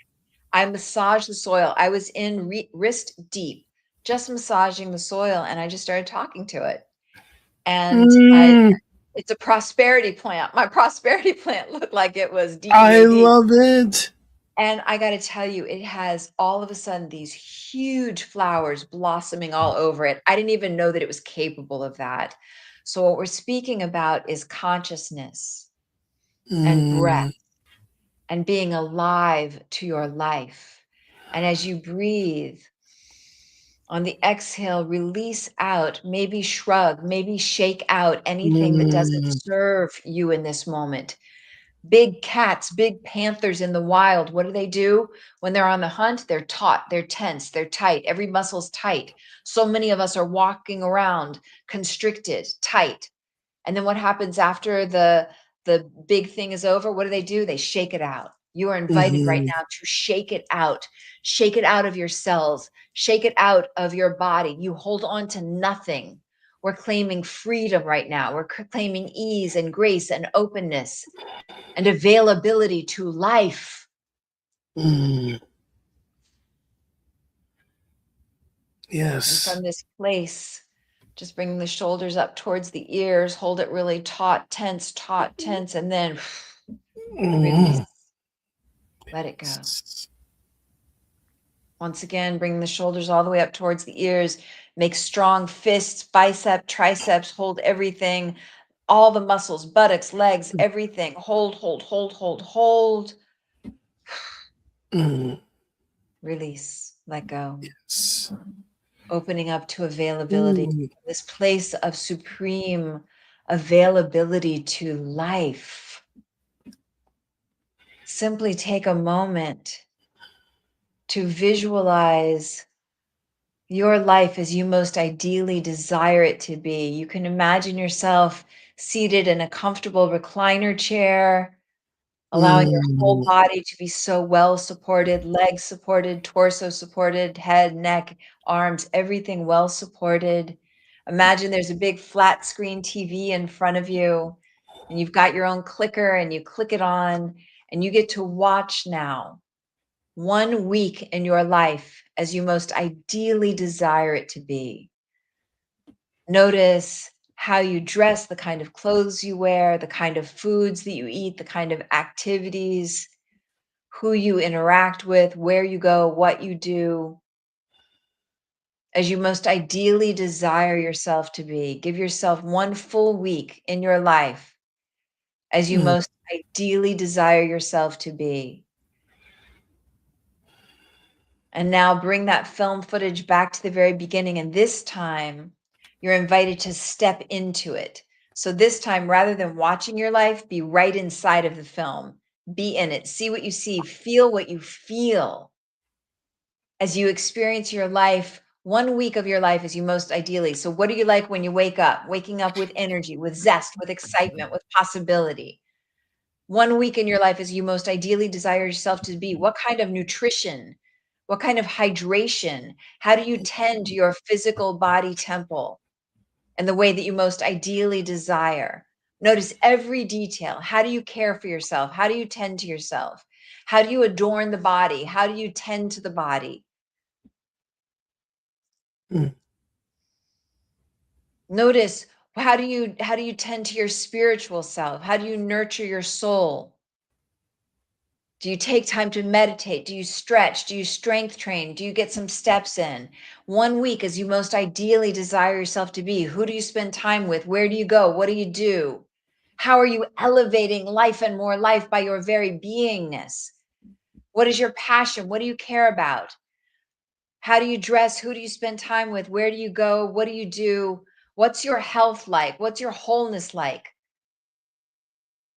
B: I massaged the soil. I was in wrist deep just massaging the soil, and I just started talking to it. And
C: Mm,
B: it's a prosperity plant. My prosperity plant looked like it was
C: I
B: DEAD.
C: love it.
B: And I got to tell you, it has all of a sudden these huge flowers blossoming all over it. I didn't even know that it was capable of that. So, what we're speaking about is consciousness and breath
C: Mm,
B: and being alive to your life. And as you breathe, on the exhale, release out, maybe shrug, maybe shake out anything that doesn't
C: mm,
B: serve you in this moment. Big cats, big panthers in the wild, what do? When they're on the hunt, they're taut, they're tense, they're tight. Every muscle's tight. So many of us are walking around constricted, tight. And then what happens after the big thing is over? What do? They shake it out. You are invited right
C: mhm,
B: now to shake it out. Shake it out of your cells. Shake it out of your body. You hold on to nothing. We're claiming freedom right now. We're claiming ease and grace and openness and availability to life.
C: mm.
B: And
C: Yes.
B: from this place, just bringing the shoulders up towards the ears, hold it really taut, tense, and then release.
C: Mm.
B: Let it go. Once again, bring the shoulders all the way up towards the ears. Make strong fists, bicep, triceps, hold everything, all the muscles, buttocks, legs, everything. Hold, hold, hold, hold, hold.
C: Mm.
B: Release, let go.
C: Yes.
B: Opening up to availability,
C: Mm.
B: this place of supreme availability to life. Simply take a moment to visualize your life as you most ideally desire it to be. You can imagine yourself seated in a comfortable recliner chair, allowing your whole
C: Mm.
B: body to be so well supported, legs supported, torso supported, head, neck, arms, everything well supported. Imagine there's a big flat screen TV in front of you, and you've got your own clicker, and you click it on, and you get to watch now 1 week in your life as you most ideally desire it to be. Notice how you dress, the kind of clothes you wear, the kind of foods that you eat, the kind of activities, who you interact with, where you go, what you do, as you most ideally desire yourself to be. Give yourself 1 full week in your life as you
C: Mm.
B: most ideally desire yourself to be. And now bring that film footage back to the very beginning. And this time, you're invited to step into it. So this time, rather than watching your life, be right inside of the film. Be in it. See what you see. Feel what you feel as you experience your life, 1 week of your life as you most ideally. So, what do you like when you wake up? Waking up with energy, with zest, with excitement, with possibility. 1 week in your life as you most ideally desire yourself to be. What kind of nutrition? What kind of hydration? How do you tend to your physical body temple in the way that you most ideally desire? Notice every detail. How do you care for yourself? How do you tend to yourself? How do you adorn the body? How do you tend to the body?
C: Mm.
B: Notice how do you tend to your spiritual self? How do you nurture your soul? Do you take time to meditate? Do you stretch? Do you strength train? Do you get some steps in? 1 week as you most ideally desire yourself to be. Who do you spend time with? Where do you go? What do you do? How are you elevating life and more life by your very beingness? What is your passion? What do you care about? How do you dress? Who do you spend time with? Where do you go? What do you do? What's your health like? What's your wholeness like?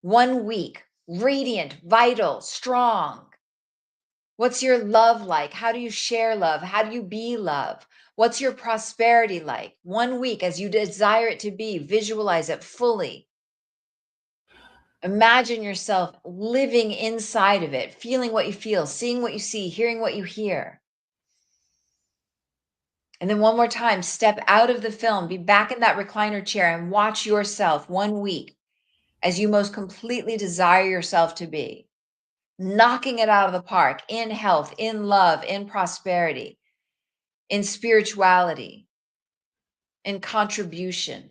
B: 1 week, radiant, vital, strong. What's your love like? How do you share love? How do you be love? What's your prosperity like? 1 week as you desire it to be, visualize it fully. Imagine yourself living inside of it, feeling what you feel, seeing what you see, hearing what you hear. And then one more time, step out of the film, be back in that recliner chair and watch yourself 1 week as you most completely desire yourself to be, knocking it out of the park in health, in love, in prosperity. in spirituality, in contribution.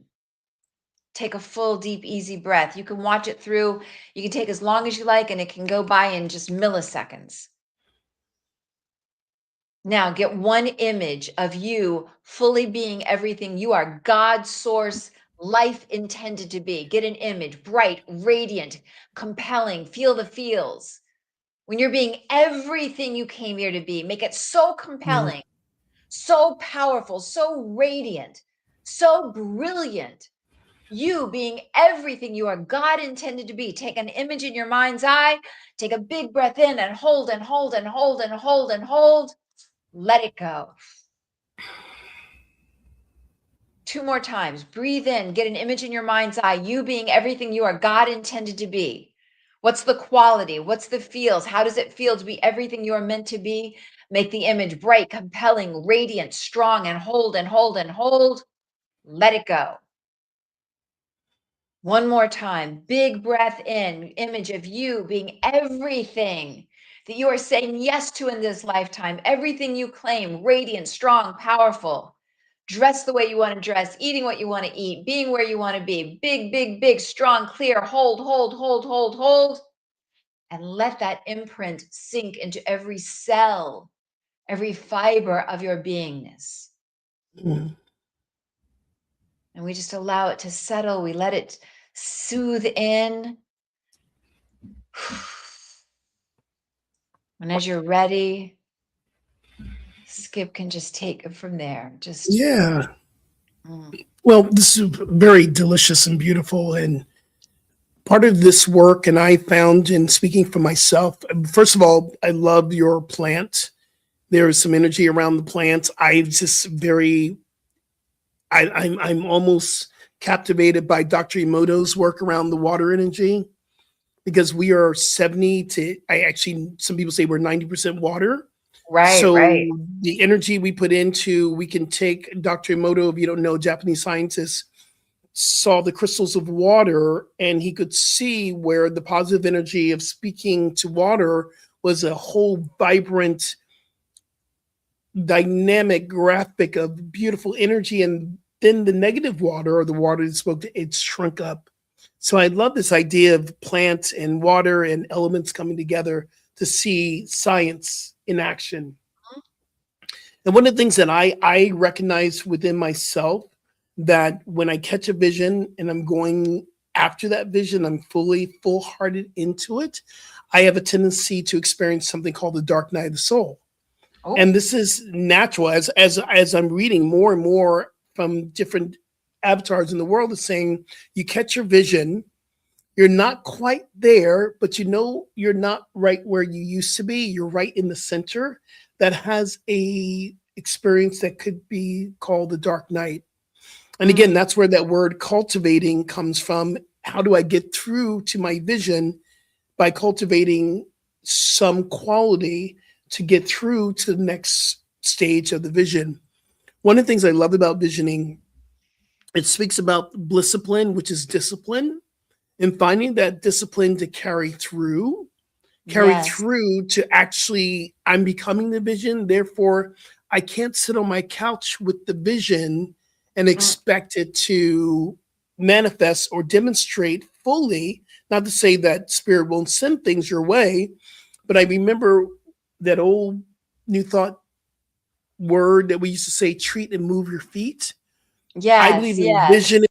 B: Take a full, deep, easy breath. You can watch it through. You can take as long as you like, and it can go by in just milliseconds. Now, get one image of you fully being everything you are, God's source, life intended to be. Get an image, bright, radiant, compelling, feel the feels. When you're being everything you came here to be, make it so compelling, so powerful, so radiant, so brilliant. You being everything you are, God intended to be. Take an image in your mind's eye, take a big breath in and hold and hold and hold and hold and hold. Let it go. 2 more times. Breathe in, get an image in your mind's eye, you being everything you are, God intended to be. What's the quality? What's the feels? How does it feel to be everything you are meant to be? Make the image bright, compelling, radiant, strong, and hold and hold and hold. Let it go. One more time. Big breath in, image of you being everything that you are saying yes to in this lifetime, everything you claim, radiant, strong, powerful, dress the way you want to dress, eating what you want to eat, being where you want to be, big, big, big, strong, clear, hold, hold, hold, hold, hold, and let that imprint sink into every cell, every fiber of your beingness. And we just allow it to settle. We let it soothe in. And as you're ready, Skip can just take it from there. Just
C: Yeah. Well, this is very delicious and beautiful. And part of this work, and I found in speaking for myself, first of all, I love your plant. There is some energy around the plant. I'm almost captivated by Dr. Emoto's work around the water energy, because we are 70 to, some people say we're 90% water.
B: right,
C: So
B: right.
C: the energy we put into, we can take Dr. Emoto, if you don't know, Japanese scientist, saw the crystals of water, and he could see where the positive energy of speaking to water was a whole vibrant, dynamic graphic of beautiful energy. And then the negative water, or the water that spoke to, it shrunk up. So I love this idea of plant and water and elements coming together to see science in action. And one of the things that I recognize within myself, that when I catch a vision and I'm going after that vision, I'm full-hearted into it, I have a tendency to experience something called the dark night of the soul.
B: Oh,
C: And this is natural. As I'm reading more and more from different avatars in the world, is saying you catch your vision, you're not quite there, but you know you're not right where you used to be. You're right in the center that has a experience that could be called the dark night. And again, that's where that word cultivating comes from. How do I get through to my vision? By cultivating some quality to get through to the next stage of the vision. One of the things I love about visioning, it speaks about discipline, which is discipline, and finding that discipline to carry through
B: yes.
C: to actually, I'm becoming the vision. Therefore, I can't sit on my couch with the vision and expect it to manifest or demonstrate fully. Not to say that spirit won't send things your way, but I remember that old New Thought word that we used to say, treat and move your feet. I
B: Yes,
C: believe in
B: yes.
C: visioning.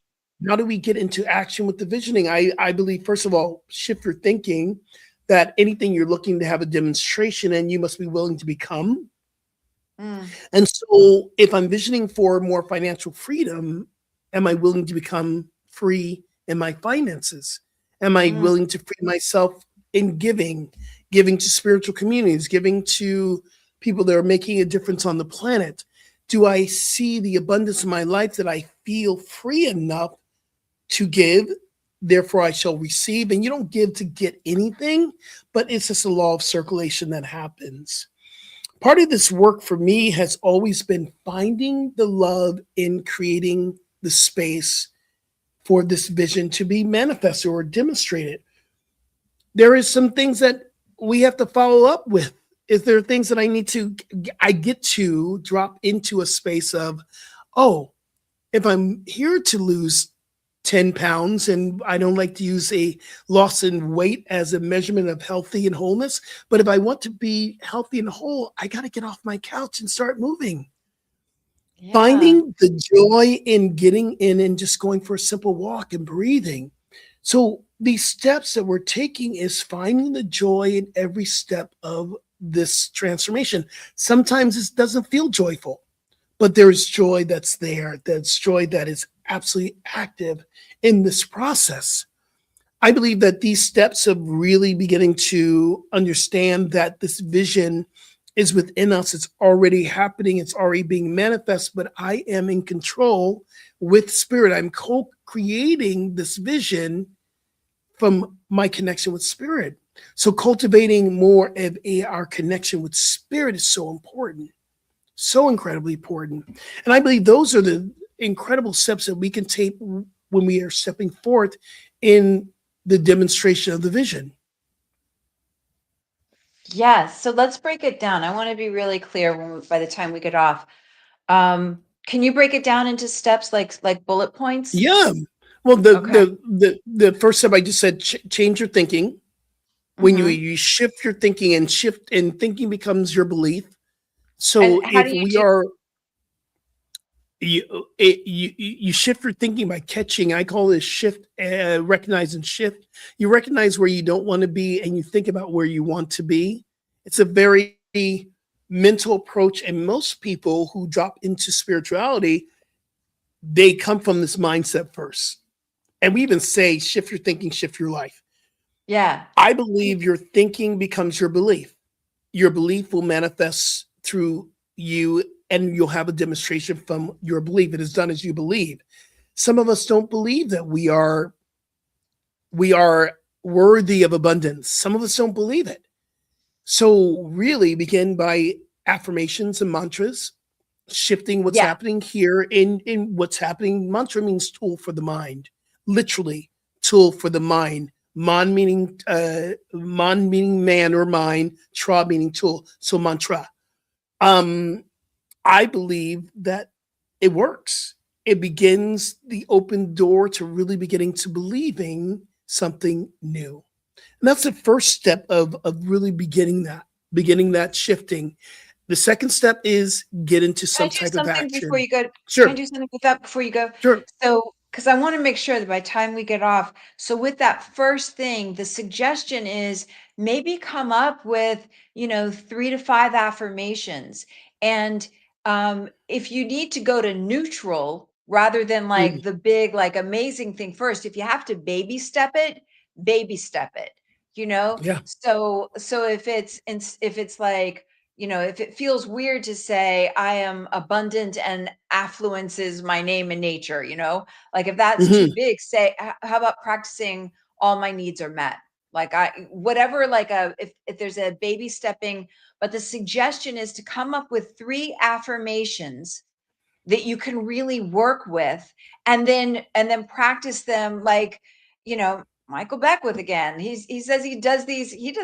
C: How do we get into action with the visioning? I believe, first of all, shift your thinking, that anything you're looking to have a demonstration in, you must be willing to become. And so if I'm visioning for more financial freedom, am I willing to become free in my finances? Am I willing to free myself in giving to spiritual communities, giving to people that are making a difference on the planet? Do I see the abundance in my life that I feel free enough to give? Therefore, I shall receive. And you don't give to get anything, but it's just a law of circulation that happens. Part of this work for me has always been finding the love in creating the space for this vision to be manifested or demonstrated. There is some things that we have to follow up with Is there things that I get to drop into a space of, oh, if I'm here to lose 10 pounds, and I don't like to use a loss in weight as a measurement of healthy and wholeness, but if I want to be healthy and whole, I got to get off my couch and start moving.
B: Yeah.
C: Finding the joy in getting in and just going for a simple walk and breathing. So these steps that we're taking is finding the joy in every step of this transformation. Sometimes it doesn't feel joyful, but there's joy that's there. That's joy that is absolutely active in this process. I believe that these steps of really beginning to understand that this vision is within us, it's already happening, it's already being manifest, but I am in control with spirit. I'm co-creating this vision from my connection with spirit. So cultivating more of our connection with spirit is so important, so incredibly important. And I believe those are the incredible steps that we can take when we are stepping forth in the demonstration of the vision.
B: Yes. So let's break it down. I want to be really clear by the time we get off. Can you break it down into steps like bullet points?
C: Yeah. Well, the
B: Okay.
C: the first step I just said, change your thinking. When
B: Mhm.
C: you shift your thinking, and thinking becomes your belief.
B: And
C: So
B: how do
C: if
B: you
C: we
B: do?
C: are you shift your thinking by catching. I call this shift, recognize and shift. You recognize where you don't want to be, and you think about where you want to be. It's a very mental approach, and most people who drop into spirituality, they come from this mindset first. And we even say, shift your thinking, shift your life.
B: Yeah.
C: I believe your thinking becomes your belief. Your belief will manifest through you, and you'll have a demonstration from your belief. It is done as you believe. Some of us don't believe that we are worthy of abundance. Some of us don't believe it. So really begin by affirmations and mantras, shifting what's
B: Yeah.
C: happening here in what's happening. Mantra means tool for the mind, literally tool for the mind. Man meaning man or mind, tra meaning tool. So mantra. Um, I believe that it works. It begins the open door to really beginning to believing something new. And that's the first step of really beginning that shifting. The second step is get into
B: Can I
C: some
B: do
C: type of
B: something before
C: action.
B: you go? Can I
C: Sure,
B: do something with that before you go?
C: sure.
B: So, because I want to make sure that by the time we get off, so with that first thing, the suggestion is maybe come up with, 3 to 5 affirmations. And if you need to go to neutral rather than like
C: Mhm.
B: the big, like amazing thing first, if you have to baby step it, you know?
C: Yeah.
B: So if it's like, if it feels weird to say I am abundant and affluence is my name in nature, like if that's too
C: Mhm.
B: big, say, how about practicing all my needs are met? Like whatever, like if there's a baby stepping, but the suggestion is to come up with 3 affirmations that you can really work with, and then practice them, like, Michael Beckwith again. He says he does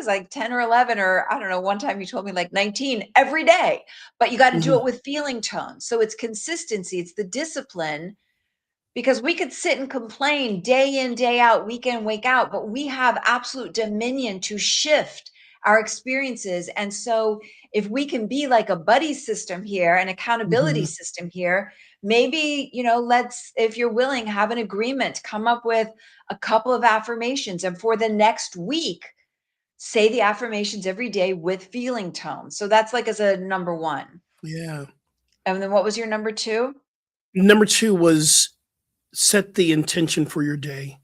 B: like 10 or 11, or I don't know, one time he told me like 19 every day, but you got to do it
C: Mhm.
B: with feeling tone. So it's consistency, it's the discipline, because we could sit and complain day in, day out, week in, week out, but we have absolute dominion to shift our experiences. And so, if we can be like a buddy system here, an accountability
C: Mhm.
B: system here, maybe, let's, if you're willing, have an agreement, come up with a couple of affirmations. And for the next week, say the affirmations every day with feeling tone. So that's like as a number one.
C: Yeah.
B: And then what was your number two?
C: Number 2 was set the intention for your day.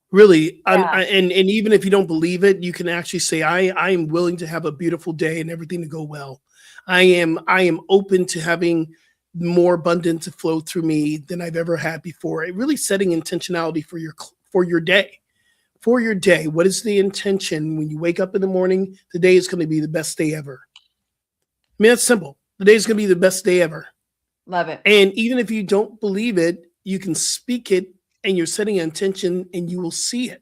C: Really,
B: Yeah.
C: and even if you don't believe it, you can actually say, I am willing to have a beautiful day and everything to go well. I am open to having more abundance to flow through me than I've ever had before. It really setting intentionality for your day. For your day. What is the intention when you wake up in the morning? Today is going to be the best day ever. I mean, that's simple. The day is going to be the best day ever.
B: Love it.
C: And even if you don't believe it, you can speak it, and you're setting an intention, and you will see it.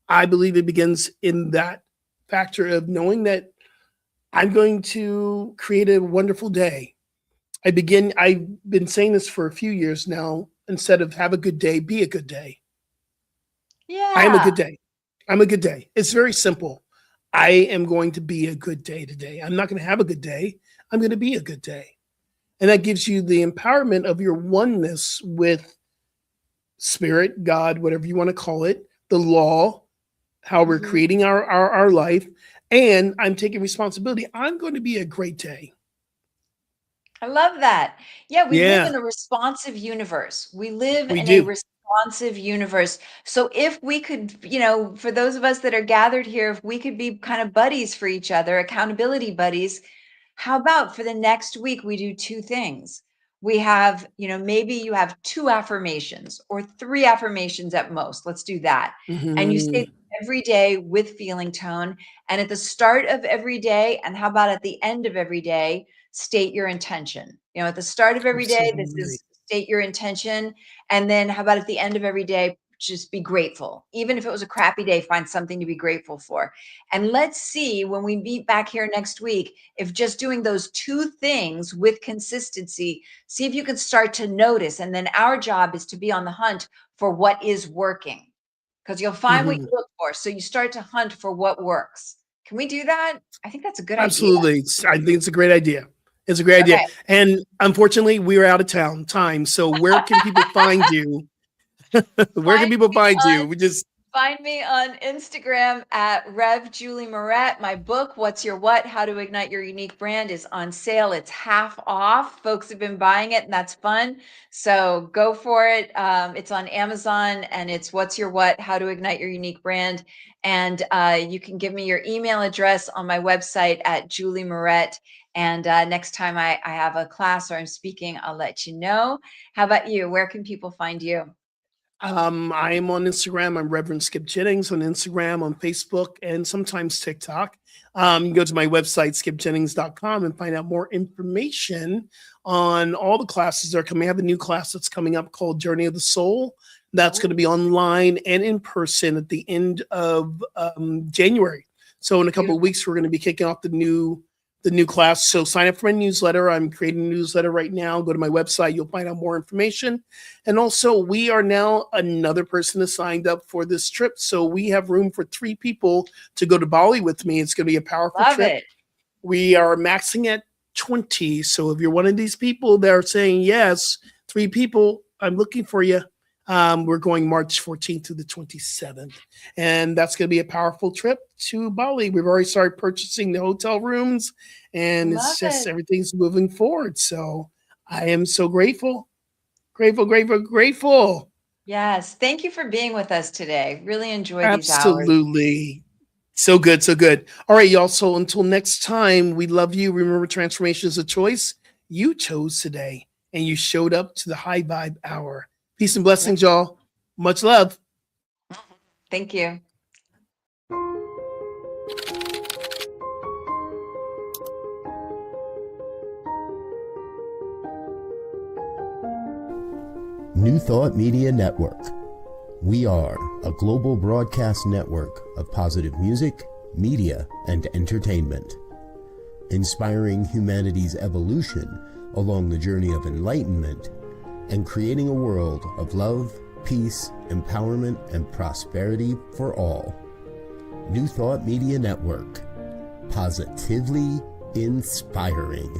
C: I believe it begins in that factor of knowing that I'm going to create a wonderful day. I've been saying this for a few years now. Instead of have a good day, be a good day. I am a
B: Yeah.
C: good day. I'm a good day. It's very simple. I am going to be a good day today. I'm not going to have a good day. I'm going to be a good day. And that gives you the empowerment of your oneness with spirit, God, whatever you want to call it, the law, how we're
B: Mhm.
C: creating our life. And I'm taking responsibility. I'm going to be a great day.
B: I love that. Yeah, we live
C: Yeah,
B: in a responsive universe. We live
C: we
B: in a
C: do.
B: responsive universe. So if we could, for those of us that are gathered here, if we could be kind of buddies for each other, accountability buddies, how about for the next week we do two things? We have, maybe you have two affirmations or three affirmations at most. Let's do that. And you say
C: Mhm.
B: every day with feeling tone. And at the start of every day, and how about at the end of every day, state your intention. At the start of every day, this
C: Absolutely.
B: is state your intention. And then how about at the end of every day, just be grateful. Even if it was a crappy day, find something to be grateful for. And let's see when we meet back here next week, if just doing those two things with consistency, see if you can start to notice. And then our job is to be on the hunt for what is working, because you'll find what you
C: Mhm.
B: look for. So you start to hunt for what works. Can we do that? I think that's a good idea.
C: Absolutely. I think it's a great idea. It's a great idea.
B: Okay.
C: And unfortunately, we're out of time. So where can people find you? Where can
B: Find
C: people
B: me
C: find
B: on
C: you? We just
B: Find me on Instagram at Rev Julie Moret. My book, What's Your What? How to Ignite Your Unique Brand, is on sale. It's half off. Folks have been buying it, and that's fun. So go for it. It's on Amazon, and it's What's Your What? How to Ignite Your Unique Brand. And you can give me your email address on my website at Julie Moret. And next time I have a class or I'm speaking, I'll let you know. How about you? Where can people find you?
C: I am on Instagram. I'm Reverend Skip Jennings on Instagram, on Facebook, and sometimes TikTok. You can go to my website, skipjennings.com, and find out more information on all the classes that are coming. I have a new class that's coming up called Journey of the Soul. That's going to be online and in person at the end of January. So in a couple of
B: Beautiful.
C: weeks, we're going to be kicking off the new class. So sign up for my newsletter. I'm creating a newsletter right now. Go to my website. You'll find out more information. And also, we are now another person has signed up for this trip. So we have room for 3 people to go to Bali with me. It's going to be a powerful
B: Love
C: trip.
B: it.
C: We are maxing at 20. So if you're one of these people that are saying yes, 3 people, I'm looking for you. We're going March 14th through the 27th. And that's going to be a powerful trip to Bali. We've already started purchasing the hotel rooms, and
B: Love
C: it's just
B: it.
C: everything's moving forward. So I am so grateful. Grateful.
B: Yes. Thank you for being with us today. Really enjoy these hours.
C: Absolutely. So good, so good. All right, y'all. So until next time, we love you. Remember, transformation is a choice. You chose today, and you showed up to the High Vibe Hour. Peace and
B: Yep.
C: blessings, y'all. Much love.
B: Thank you.
D: New Thought Media Network. We are a global broadcast network of positive music, media, and entertainment, inspiring humanity's evolution along the journey of enlightenment and creating a world of love, peace, empowerment, and prosperity for all. New Thought Media Network. Positively inspiring.